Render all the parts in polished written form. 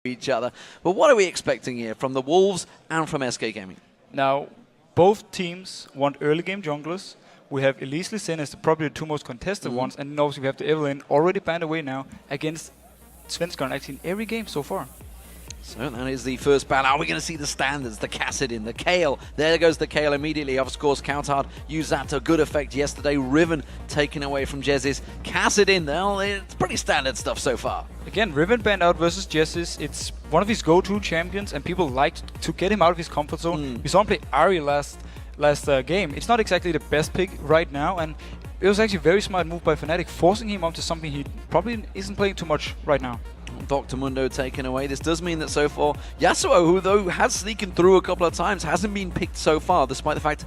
each other. But what are we expecting here from the Wolves and from SK Gaming? Now, both teams want early game junglers. We have Elise Lee Sin as probably the two most contested ones, and then obviously we have the Evelyn already banned away now against Svenskeren actually in every game so far. So that is the first battle. Are we going to see the standards, the Kassadin, the Kayle? There goes the Kayle immediately. Of course, Counterhard used that to good effect yesterday. Riven taken away from Jez's. Kassadin, well, it's pretty standard stuff so far. Again, Riven banned out versus Jez's. It's one of his go-to champions, and people like to get him out of his comfort zone. We saw him play Ari last game. It's not exactly the best pick right now, and it was actually a very smart move by Fnatic, forcing him onto something he probably isn't playing too much right now. Dr. Mundo taken away. This does mean that so far, Yasuo, who though has sneaking through a couple of times, hasn't been picked so far, despite the fact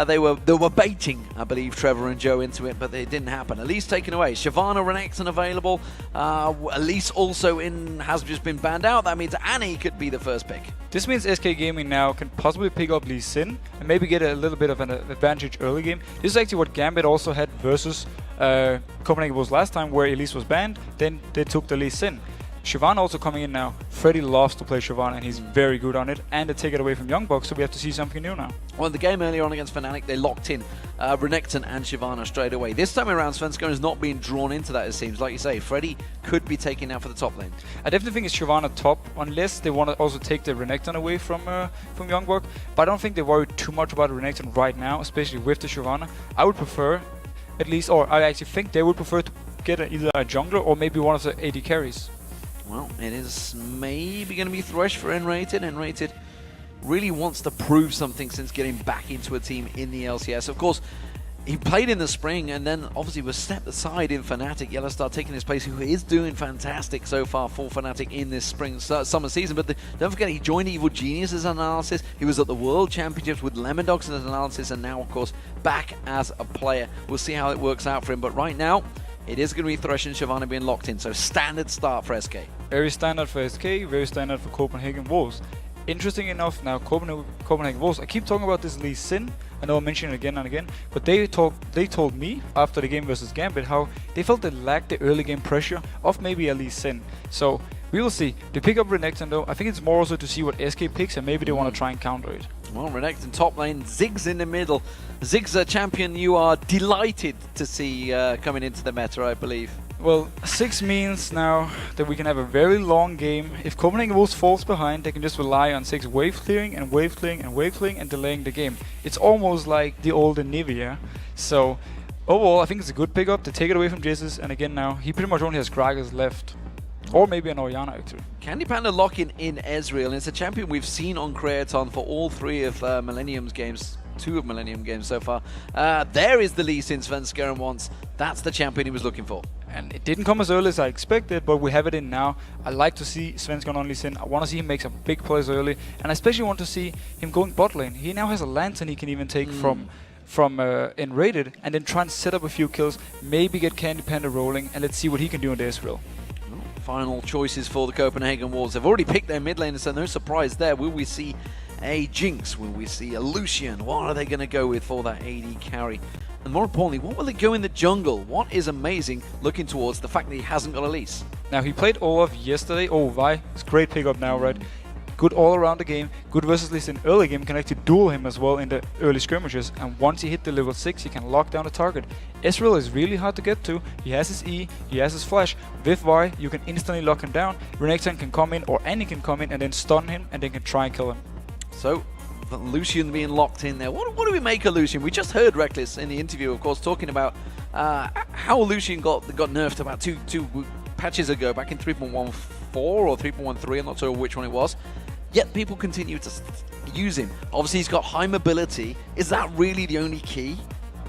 they were baiting, I believe, Trevor and Joe into it, but it didn't happen. Elise taken away. Shyvana, Renekton available. Elise also has just been banned out. That means Annie could be the first pick. This means SK Gaming now can possibly pick up Lee Sin and maybe get a little bit of an advantage early game. This is actually what Gambit also had versus Copenhagen was last time, where Elise was banned, then they took the Lee Sin. Shyvana also coming in now. Freddy loves to play Shyvana, and he's very good on it. And they take it away from Young Bucks, so we have to see something new now. Well, in the game earlier on against Fnatic, they locked in Renekton and Shyvana straight away. This time around, Svenskeren is not being drawn into that, it seems. Like you say, Freddy could be taken out for the top lane. I definitely think it's Shyvana top, unless they want to also take the Renekton away from Young Buck. But I don't think they worry too much about Renekton right now, especially with the Shyvana. I would prefer, at least, or I actually think they would prefer to get either a jungler or maybe one of the AD carries. Well, it is maybe going to be Thresh for N-Rated. N-Rated really wants to prove something since getting back into a team in the LCS. Of course, he played in the spring and then obviously was stepped aside in Fnatic. Yellowstar taking his place, who is doing fantastic so far for Fnatic in this summer season. But don't forget, he joined Evil Genius as an analysis. He was at the World Championships with Lemon Dogs as an analysis, and now, of course, back as a player. We'll see how it works out for him. But right now, it is going to be Thresh and Shyvana being locked in. So standard start for SK. Very standard for SK, very standard for Copenhagen Wolves. Interesting enough, now Copenhagen Wolves, I keep talking about this Lee Sin, I know I mention it again and again, but they told me after the game versus Gambit how they felt they lacked the early game pressure of maybe a Lee Sin. So we will see. They pick up Renekton though. I think it's more also to see what SK picks, and maybe they want to try and counter it. Well, Renekton top lane, Ziggs in the middle. Ziggs a champion you are delighted to see coming into the meta, I believe. Well, 6 means now that we can have a very long game. If Copenhagen Wolves falls behind, they can just rely on 6 wave clearing and wave clearing and wave clearing and delaying the game. It's almost like the old Nivea. So overall, I think it's a good pickup. They take it away from Jesus, and again now, he pretty much only has Gragas left. Or maybe an Orianna actually. Candy Panda locking in Ezreal, and it's a champion we've seen on Creaton for all 3 of Millennium's games. 2 of Millennium games so far. There is the Lee Sin Svenskeren wants. That's the champion he was looking for. And it didn't come as early as I expected, but we have it in now. I like to see Svenskeren on Lee Sin. I want to see him make some big plays early, and I especially want to see him going bot lane. He now has a lantern he can even take from N-Rated, and then try and set up a few kills, maybe get Candy Panda rolling, and let's see what he can do in the Ezreal. Final choices for the Copenhagen Wolves. They've already picked their mid laner, so no surprise there. Will we see a Jinx? Will we see a Lucian? What are they going to go with for that AD carry? And more importantly, what will they go in the jungle? What is amazing looking towards the fact that he hasn't got Elise? Now, he played Olaf yesterday. Oh, Vi. It's a great pickup now, right? Good all around the game. Good versus Lee Sin early game. Can actually duel him as well in the early skirmishes. And once he hit the level 6, he can lock down the target. Ezreal is really hard to get to. He has his E, he has his flash. With Vi, you can instantly lock him down. Renekton can come in, or Annie can come in and then stun him, and then can try and kill him. So, Lucian being locked in there. What do we make of Lucian? We just heard Reckless in the interview, of course, talking about how Lucian got nerfed about two patches ago, back in 3.14 or 3.13, I'm not sure which one it was. Yet people continue to use him. Obviously, he's got high mobility. Is that really the only key?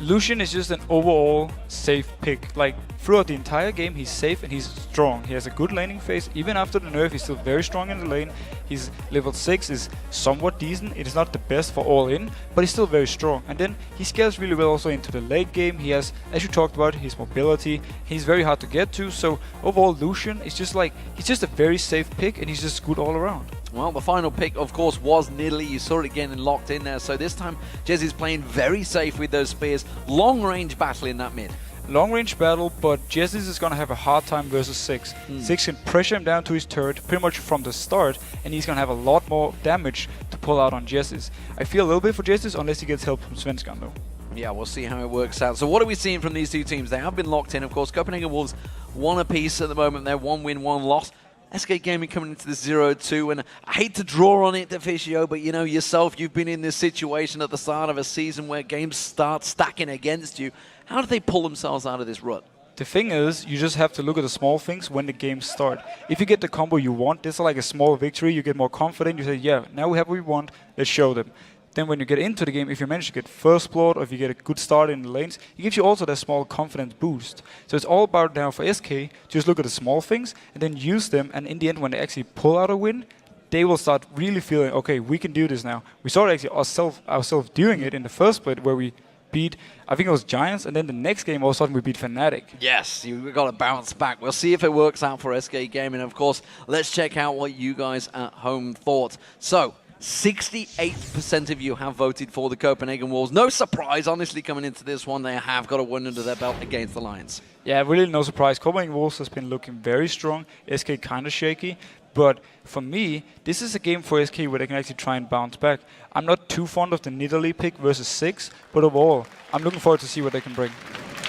Lucian is just an overall safe pick. Like, throughout the entire game, he's safe and he's strong. He has a good laning phase. Even after the nerf, he's still very strong in the lane. His level 6 is somewhat decent. It is not the best for all in, but he's still very strong. And then he scales really well also into the late game. He has, as you talked about, his mobility. He's very hard to get to. So overall, Lucian is just like, he's just a very safe pick, and he's just good all around. Well, the final pick, of course, was Nidalee. You saw it again and locked in there. So this time, Jez is playing very safe with those spears. Long-range battle in that mid. long range battle, but Jessis is going to have a hard time versus 6. 6 can pressure him down to his turret pretty much from the start, and he's going to have a lot more damage to pull out on Jessis. I feel a little bit for Jessis unless he gets help from Svenskan though. Yeah, we'll see how it works out. So what are we seeing from these two teams? They have been locked in, of course. Copenhagen Wolves 1 apiece at the moment. They're 1 win, 1 loss. SK Gaming coming into this 0-2, and I hate to draw on it, Deficio, but you know yourself, you've been in this situation at the start of a season where games start stacking against you. How do they pull themselves out of this rut? The thing is, you just have to look at the small things when the games start. If you get the combo you want, this is like a small victory, you get more confident, you say, yeah, now we have what we want, let's show them. Then when you get into the game, if you manage to get first blood or if you get a good start in the lanes, it gives you also that small confidence boost. So it's all about now for SK, just look at the small things and then use them, and in the end when they actually pull out a win, they will start really feeling, okay, we can do this now. We saw actually ourselves doing it in the first split where we beat, I think it was Giants, and then the next game all of a sudden we beat Fnatic. Yes, you've got to bounce back. We'll see if it works out for SK Gaming. Of course, let's check out what you guys at home thought. So, 68% of you have voted for the Copenhagen Wolves. No surprise, honestly, coming into this one. They have got a win under their belt against the Lions. Yeah, really no surprise. Copenhagen Wolves has been looking very strong. SK kind of shaky. But for me, this is a game for SK where they can actually try and bounce back. I'm not too fond of the Nidalee pick versus 6, but overall, I'm looking forward to see what they can bring.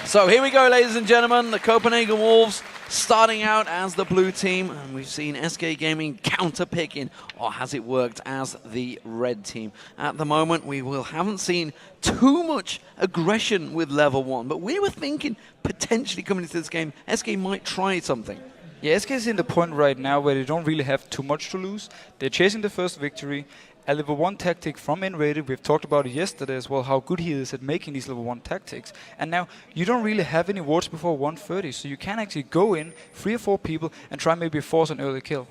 So here we go, ladies and gentlemen. The Copenhagen Wolves starting out as the blue team, and we've seen SK Gaming counter-picking, or has it worked as the red team? At the moment, haven't seen too much aggression with level 1, but we were thinking potentially coming into this game, SK might try something. Yeah, SK is in the point right now where they don't really have too much to lose. They're chasing the first victory. A level 1 tactic from N-Rated, we've talked about it yesterday as well, how good he is at making these level 1 tactics. And now, you don't really have any wards before 130, so you can actually go in, 3 or 4 people, and try maybe force an early kill.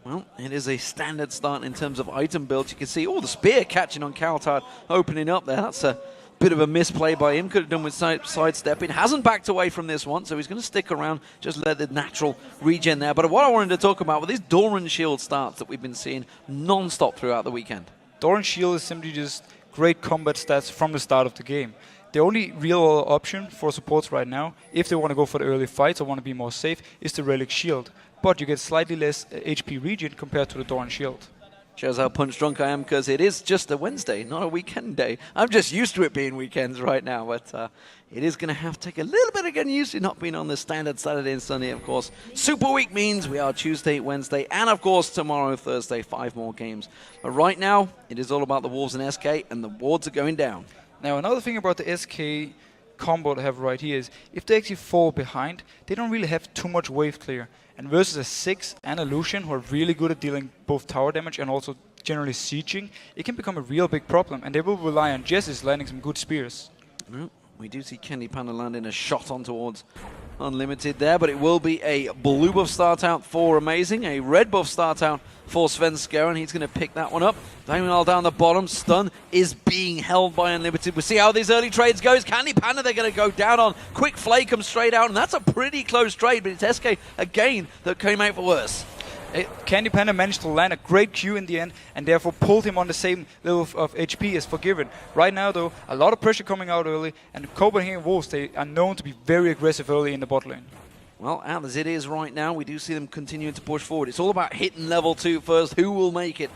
Well, it is a standard start in terms of item builds. You can see, the spear catching on Kaltard, opening up there. That's a bit of a misplay by him. Could have done with sidestepping. Hasn't backed away from this one, so he's going to stick around, just let the natural regen there. But what I wanted to talk about were these Doran Shield starts that we've been seeing non-stop throughout the weekend. Doran Shield is simply just great combat stats from the start of the game. The only real option for supports right now, if they want to go for the early fights or want to be more safe, is the Relic Shield. But you get slightly less HP regen compared to the Doran Shield. Shows how punch drunk I am, because it is just a Wednesday, not a weekend day. I'm just used to it being weekends right now, but it is going to have to take a little bit of getting used to not being on the standard Saturday and Sunday, of course. Super Week means we are Tuesday, Wednesday, and of course tomorrow, Thursday, 5 more games. But right now, it is all about the Wolves and SK, and the wards are going down. Now, another thing about the SK combo they have right here is, if they actually fall behind, they don't really have too much wave clear. And versus a 6 and a Lucian, who are really good at dealing both tower damage and also generally sieging, it can become a real big problem, and they will rely on Jessis landing some good spears. Well, we do see Candy Panda landing a shot on towards Unlimited there, but it will be a blue buff start out for Amazing, a red buff start out for Svenska, and he's going to pick that one up. Diagonal down the bottom, stun is being held by Unlimited. We'll see how these early trades goes. Candy Panda, they're going to go down on. Quick Flay comes straight out, and that's a pretty close trade, but it's SK again that came out for worse. Candy Panda managed to land a great Q in the end, and therefore pulled him on the same level of HP as Forgiven. Right now, though, a lot of pressure coming out early, and the Copenhagen Wolves, they are known to be very aggressive early in the bot lane. Well, as it is right now, we do see them continuing to push forward. It's all about hitting level 2 first. Who will make it?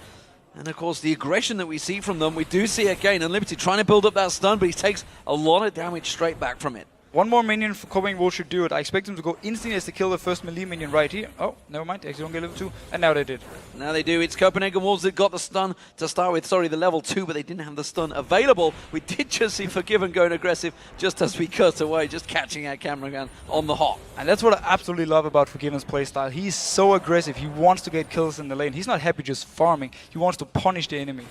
And of course, the aggression that we see from them, we do see again. Unlimited trying to build up that stun, but he takes a lot of damage straight back from it. One more minion for Copenhagen Wolves should do it. I expect them to go instantly as they kill the first melee minion right here. Oh, never mind. They actually don't get level 2. And now they did. Now they do. It's Copenhagen Wolves that got the stun to start with. Sorry, the level 2, but they didn't have the stun available. We did just see Forgiven going aggressive just as we cut away, just catching our camera gun on the hop. And that's what I absolutely love about Forgiven's playstyle. He's so aggressive. He wants to get kills in the lane. He's not happy just farming. He wants to punish the enemy.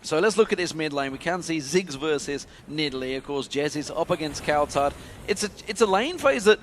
So let's look at this mid lane. We can see Ziggs versus Nidalee. Of course, Jez is up against Kaltard. It's a lane phase that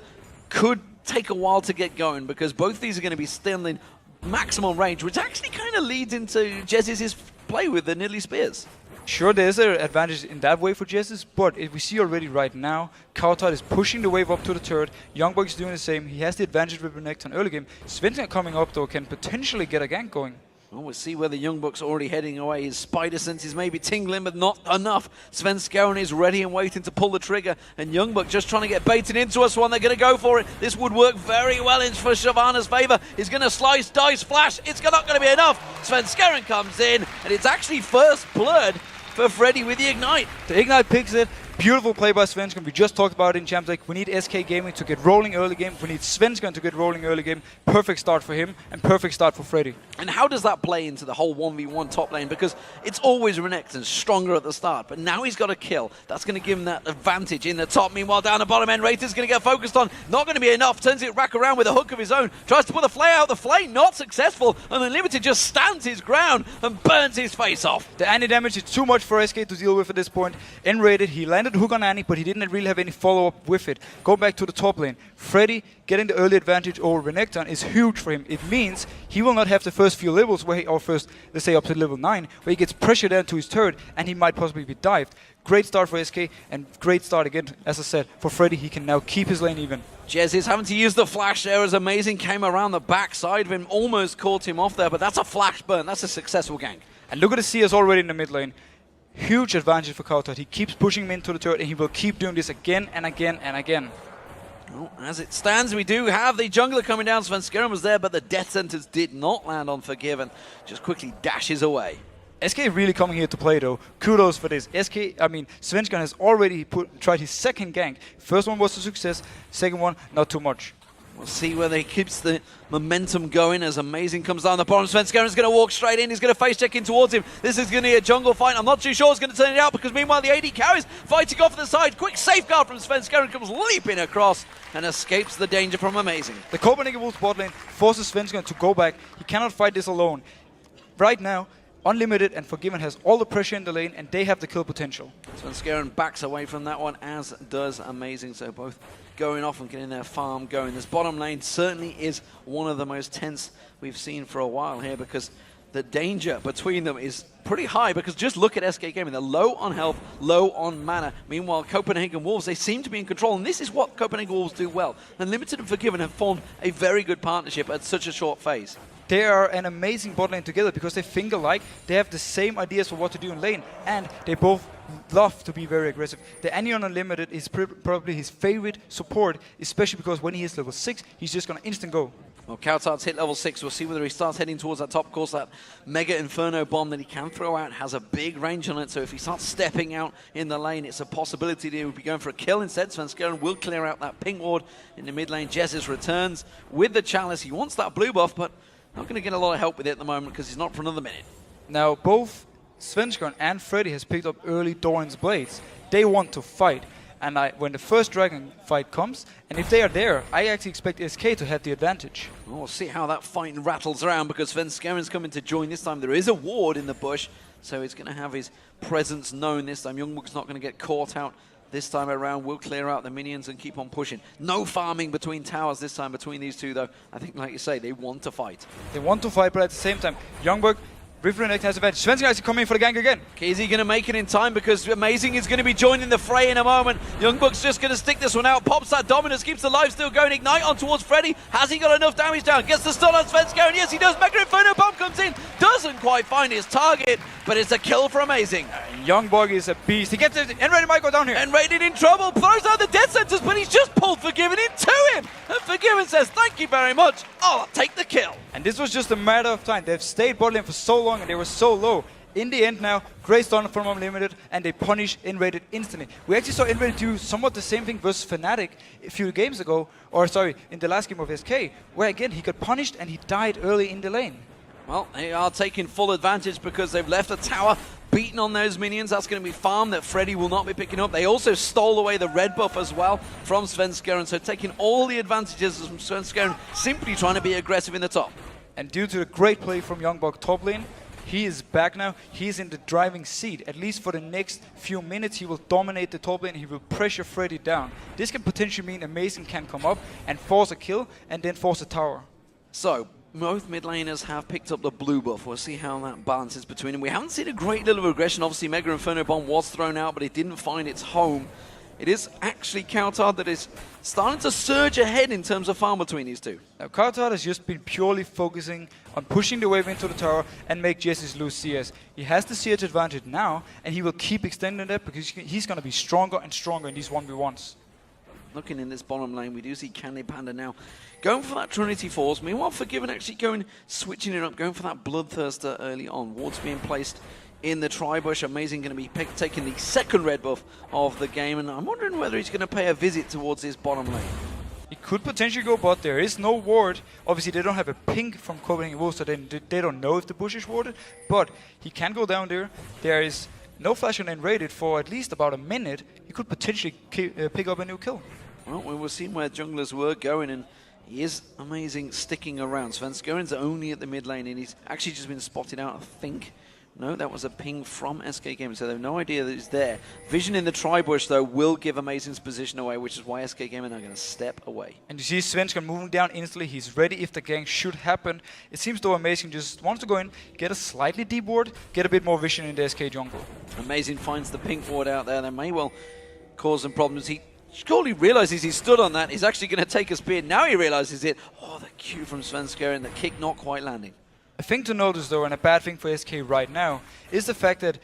could take a while to get going, because both these are going to be still in maximum range, which actually kind of leads into Jez's play with the Nidalee spears. Sure, there's an advantage in that way for Jessis, but if we see already right now, Kaltard is pushing the wave up to the turret. Youngboy is doing the same. He has the advantage with Renekton early game. Svenska coming up, though, can potentially get a gank going. Well, we'll see whether Young Buck's already heading away. His spider sense is maybe tingling, but not enough. Sven Skaren is ready and waiting to pull the trigger, and Young Buck just trying to get baited into us one. They're going to go for it. This would work very well in for Shyvana's favor. He's going to slice, dice, flash. It's not going to be enough. Sven Skaren comes in, and it's actually first blood for Freddy with the Ignite. The Ignite picks it. Beautiful play by Svensson. We just talked about it in Champions League. We need SK Gaming to get rolling early game. We need Svensson to get rolling early game. Perfect start for him and perfect start for Freddy. And how does that play into the whole 1v1 top lane? Because it's always Renekton stronger at the start, but now he's got a kill. That's going to give him that advantage in the top. Meanwhile, down the bottom end, Raider's going to get focused on. Not going to be enough. Turns it back around with a hook of his own. Tries to put the flay out. The flay not successful. And Unlimited just stands his ground and burns his face off. The Annie damage is too much for SK to deal with at this point. N-rated, he landed hook on Annie, but he didn't really have any follow-up with it. Go back to the top lane. Freddy getting the early advantage over Renekton is huge for him. It means he will not have the first few levels where he, or first, let's say up to level 9, where he gets pressured into his turret and he might possibly be dived. Great start for SK and great start again, as I said, for Freddy. He can now keep his lane even. Jez is having to use the flash there as Amazing came around the backside of him, almost caught him off there, but that's a flash burn. That's a successful gank. And look at the CS already in the mid lane. Huge advantage for Kautat. He keeps pushing him into the turret and he will keep doing this again and again and again. Well, as it stands, we do have the jungler coming down. Sven Skaren was there, but the death sentence did not land on Forgiven. Just quickly dashes away. SK really coming here to play though. Kudos for this. Svensson has already tried his second gank. First one was a success, second one not too much. We'll see whether he keeps the momentum going as Amazing comes down the bottom. Sven Skaren's going to walk straight in. He's going to face check in towards him. This is going to be a jungle fight. I'm not too sure it's going to turn it out because meanwhile the AD carries fighting off the side. Quick safeguard from Sven Skaren comes leaping across and escapes the danger from Amazing. The Copenhagen Wolves bot lane forces Svensson to go back. He cannot fight this alone. Right now, Unlimited and Forgiven has all the pressure in the lane and they have the kill potential. Sven Skaren backs away from that one, as does Amazing. So both going off and getting their farm going. This bottom lane certainly is one of the most tense we've seen for a while here because the danger between them is pretty high because just look at SK Gaming. They're low on health, low on mana. Meanwhile, Copenhagen Wolves, they seem to be in control, and this is what Copenhagen Wolves do well. Unlimited and Forgiven have formed a very good partnership at such a short phase. They are an amazing bot lane together because they think alike, they have the same ideas for what to do in lane, and they both love to be very aggressive. The Annie on Unlimited is probably his favorite support, especially because when he hits level 6, he's just going to instant go. Well, Kautar's hit level 6. We'll see whether he starts heading towards that top. Of course, that Mega Inferno bomb that he can throw out has a big range on it, so if he starts stepping out in the lane, it's a possibility that he would be going for a kill instead. Sven Skaren will clear out that ping ward in the mid lane. Jesus returns with the Chalice. He wants that blue buff, but not going to get a lot of help with it at the moment because he's not for another minute. Now, both Svensson and Freddy has picked up early Doran's Blades. They want to fight. And when the first Dragon fight comes, and if they are there, I actually expect SK to have the advantage. Well, we'll see how that fight rattles around because Sven Skaren's coming to join this time. There is a ward in the bush, so he's going to have his presence known this time. Youngbook's not going to get caught out this time around. We'll clear out the minions and keep on pushing. No farming between towers this time between these two, though. I think, like you say, they want to fight. They want to fight, but at the same time, Youngbook, with Renekton has advantage. Svensson has to come in for the gank again. Is he going to make it in time? Because Amazing is going to be joining the fray in a moment. Youngbook's just going to stick this one out. Pops that Dominus, keeps the life still going. Ignite on towards Freddy. Has he got enough damage down? Gets the stun on Sven Skaren. Yes, he does. Mega Inferno bomb comes in. Doesn't quite find his target, but it's a kill for Amazing. Youngbook is a beast. He gets it. N-Rated might go down here. N-Rated in trouble. Throws out the death sentence, but he's just pulled Forgiven into him. And Forgiven says, thank you very much. I'll take the kill. And this was just a matter of time. They've stayed bot lane for so long and they were so low. In the end now, great stun from Unlimited and they punish N-Rated instantly. We actually saw N-Rated do somewhat the same thing versus Fnatic a few games ago, or sorry, in the last game of SK, where again he got punished and he died early in the lane. Well, they are taking full advantage because they've left a tower beaten on those minions. That's going to be farm that Freddy will not be picking up. They also stole away the red buff as well from Sven Skaren, so taking all the advantages from Sven Skaren, simply trying to be aggressive in the top. And due to the great play from Youngbook top lane, he is back now. He's in the driving seat. At least for the next few minutes, he will dominate the top lane. He will pressure Freddy down. This can potentially mean Amazing can come up and force a kill and then force a tower. So, both mid laners have picked up the blue buff. We'll see how that balances between them. We haven't seen a great deal of aggression. Obviously, Mega Inferno Bomb was thrown out, but it didn't find its home it is actually Coulthard that is starting to surge ahead in terms of farm between these two. Now, Coulthard has just been purely focusing on pushing the wave into the tower and make Jesse's lose CS. He has the CS advantage now, and he will keep extending that because he's going to be stronger and stronger in these 1v1s. Looking in this bottom lane, we do see Candy Panda now going for that Trinity Force. Meanwhile, Forgiven actually switching it up, going for that Bloodthirster early on. Wards being placed in the Tribush. Amazing going to be taking the second red buff of the game, and I'm wondering whether he's going to pay a visit towards this bottom lane. He could potentially go bot. There is no ward. Obviously, they don't have a ping from Copenhagen Wolves, so they don't know if the bush is warded, but he can go down there. There is no flash on rated for at least about a minute. He could potentially pick up a new kill. Well, we were seeing where junglers were going, and he is amazing sticking around. Svenskerin's only at the mid lane, and he's actually just been spotted out, I think. No, that was a ping from SK Gaming, so they have no idea that he's there. Vision in the Tribush, though, will give Amazing's position away, which is why SK Gaming are going to step away. And you see Svenskeren moving down instantly. He's ready if the gank should happen. It seems though Amazing just wants to go in, get a slightly deep ward, get a bit more vision in the SK jungle. Amazing finds the pink ward out there. That may well cause some problems. He surely realizes he stood on that. He's actually going to take a spear. Now he realizes it. Oh, the Q from Svenskeren, the kick not quite landing. A thing to notice though, and a bad thing for SK right now, is the fact that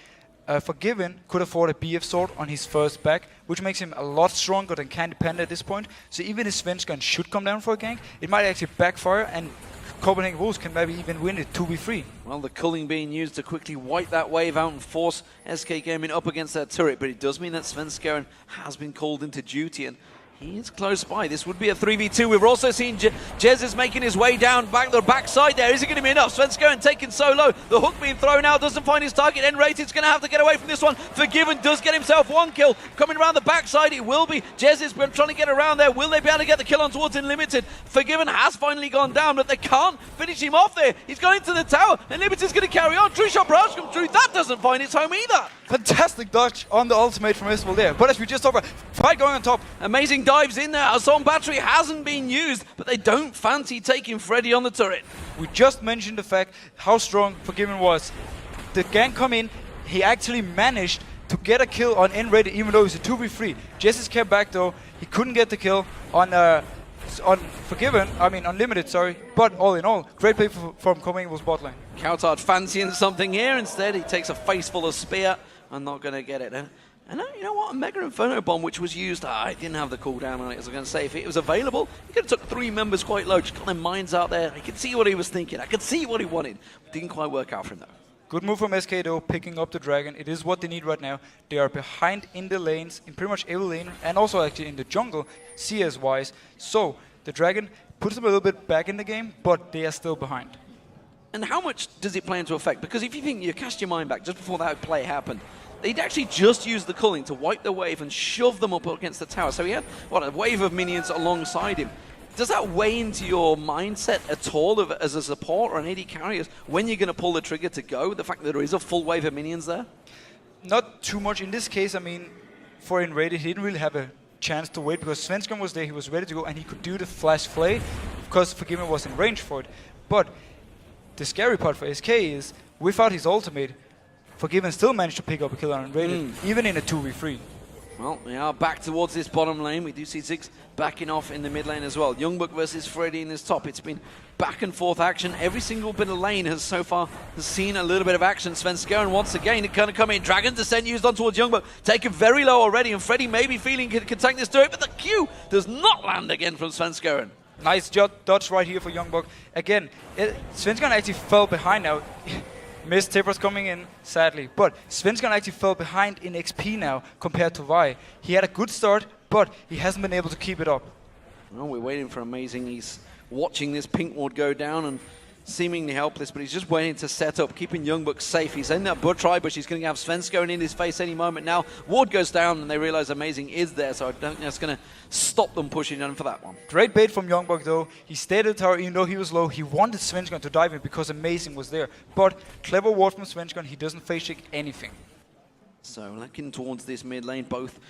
Forgiven could afford a BF sword on his first back, which makes him a lot stronger than Candy Panda at this point. So even if Svenskeren should come down for a gank, it might actually backfire, and Copenhagen Wolves can maybe even win it 2v3. Well, the culling being used to quickly wipe that wave out and force SK Gaming up against that turret, but it does mean that Svenskeren has been called into duty, and he is close by. This would be a 3v2. We've also seen Jez is making his way down the backside there. Is it going to be enough? Svenskeren taken so low. The hook being thrown out doesn't find his target. N-Rated's going to have to get away from this one. Forgiven does get himself one kill. Coming around the backside, it will be. Jez is trying to get around there. Will they be able to get the kill on towards Unlimited? Forgiven has finally gone down, but they can't finish him off there. He's going into the tower. Unlimited's going to carry on. True Shot Barrage comes through. That doesn't find its home either. Fantastic dodge on the ultimate from Isabel there. But as we just talked about, fight going on top. Amazing dives in there. Assault Battery hasn't been used, but they don't fancy taking Freddy on the turret. We just mentioned the fact how strong Forgiven was. The gank come in, he actually managed to get a kill on N-Rated, even though it's a 2v3. Jesse's kept back though. He couldn't get the kill on Forgiven, Unlimited, sorry. But all in all, great play from Copenhagen Wolves bot lane. Coulthard fancying something here. Instead, he takes a face full of spear. I'm not going to get it. And you know what? A Mega Inferno Bomb, which was used, it didn't have the cooldown on it, as I was going to say. If it was available, he could have took 3 members quite low. Just got their minds out there. I could see what he was thinking. I could see what he wanted. It didn't quite work out for him, though. Good move from SK though, picking up the Dragon. It is what they need right now. They are behind in the lanes, in pretty much every lane, and also actually in the jungle, CS-wise. So, the Dragon puts them a little bit back in the game, but they are still behind. And how much does it play into effect? Because if you think you cast your mind back just before that play happened, they'd actually just used the culling to wipe the wave and shove them up against the tower. So he had, a wave of minions alongside him. Does that weigh into your mindset at all as a support or an AD carrier when you're going to pull the trigger to go? The fact that there is a full wave of minions there? Not too much. In this case, for Enrated, he didn't really have a chance to wait because Svenskeren was there, he was ready to go, and he could do the flash flay because Forgiven was in range for it. But the scary part for SK is, without his ultimate, Forgiven still managed to pick up a kill on Unrated, even in a 2v3. Well, we are back towards this bottom lane. We do see Ziggs backing off in the mid lane as well. Youngbuck versus Freddy in this top. It's been back and forth action. Every single bit of lane has so far seen a little bit of action. Svenskeren once again going to come in. Dragon Descent used on towards Youngbuck. Taken very low already, and Freddy maybe feeling can tank this to it, but the Q does not land again from Svenskeren. Nice dodge right here for Youngbuck. Again, Svenskeren actually fell behind now. Missed Tippers coming in, sadly. But Svenskeren actually fell behind in XP now compared to Vi. He had a good start, but he hasn't been able to keep it up. Well, we're waiting for Amazing. He's watching this pink ward go down and seemingly helpless, but he's just waiting to set up, keeping Youngbuck safe. He's in that Tribush. He's going to have Svenskeren in his face any moment now. Ward goes down, and they realize Amazing is there, so I don't think that's going to stop them pushing on for that one. Great bait from Youngbuck, though. He stayed at the tower, even though he was low. He wanted Svenskeren to dive in because Amazing was there. But clever ward from Svenskeren. He doesn't face check anything. So looking towards this mid lane, both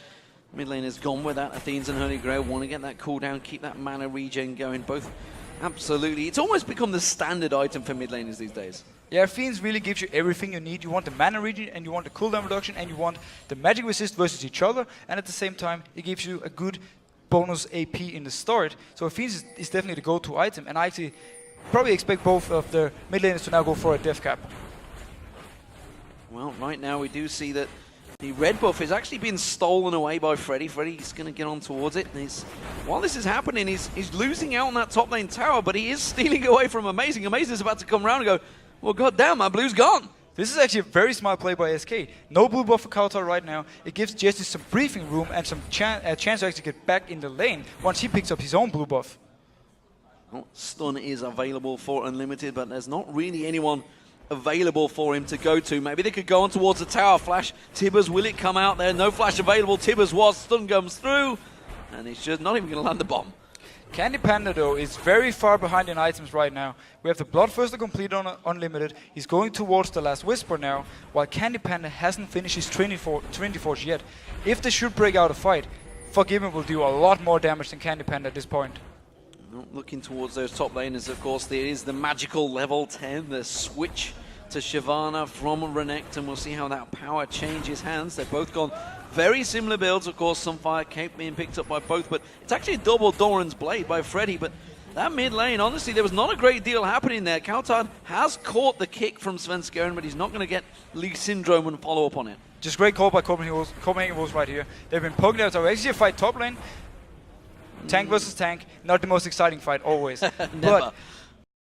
mid laners gone with that. Athenes and Holy Grail want to get that cooldown, keep that mana regen going. Both Absolutely. It's almost become the standard item for mid laners these days. Yeah, Fiends really gives you everything you need. You want the mana regen, and you want the cooldown reduction, and you want the magic resist versus each other, and at the same time, it gives you a good bonus AP in the start. So Fiends is definitely the go-to item, and I actually probably expect both of the mid laners to now go for a death cap. Well, right now we do see that the red buff is actually being stolen away by Freddy. Freddy's going to get on towards it. And while this is happening, he's losing out on that top lane tower, but he is stealing away from Amazing. Amazing is about to come around and go, well, goddamn, my blue's gone. This is actually a very smart play by SK. No blue buff for Kautar right now. It gives Jesse some breathing room and some chance to actually get back in the lane once he picks up his own blue buff. Well, stun is available for Unlimited, but there's not really anyone available for him to go to. Maybe they could go on towards the tower. Flash, Tibbers, will it come out there? No flash available. Tibbers was, stun comes through, and he's just not even going to land the bomb. Candy Panda, though, is very far behind in items right now. We have the Bloodthirster complete on Unlimited. He's going towards the Last Whisper now, while Candy Panda hasn't finished his Trinity Forge yet. If they should break out a fight, Forgiven will do a lot more damage than Candy Panda at this point. Looking towards those top laners, of course, there is the magical level 10, the switch to Shyvana from Renekton. We'll see how that power changes hands. They've both gone very similar builds, of course, Sunfire Cape being picked up by both, but it's actually a double Doran's Blade by Freddy, but that mid lane, honestly, there was not a great deal happening there. Kautar has caught the kick from Svenskeren, but he's not going to get Lee Syndrome and follow up on it. Just great call by Copenhagen Wolves right here. They've been poking out. So actually a fight top lane. Tank versus tank, not the most exciting fight always. But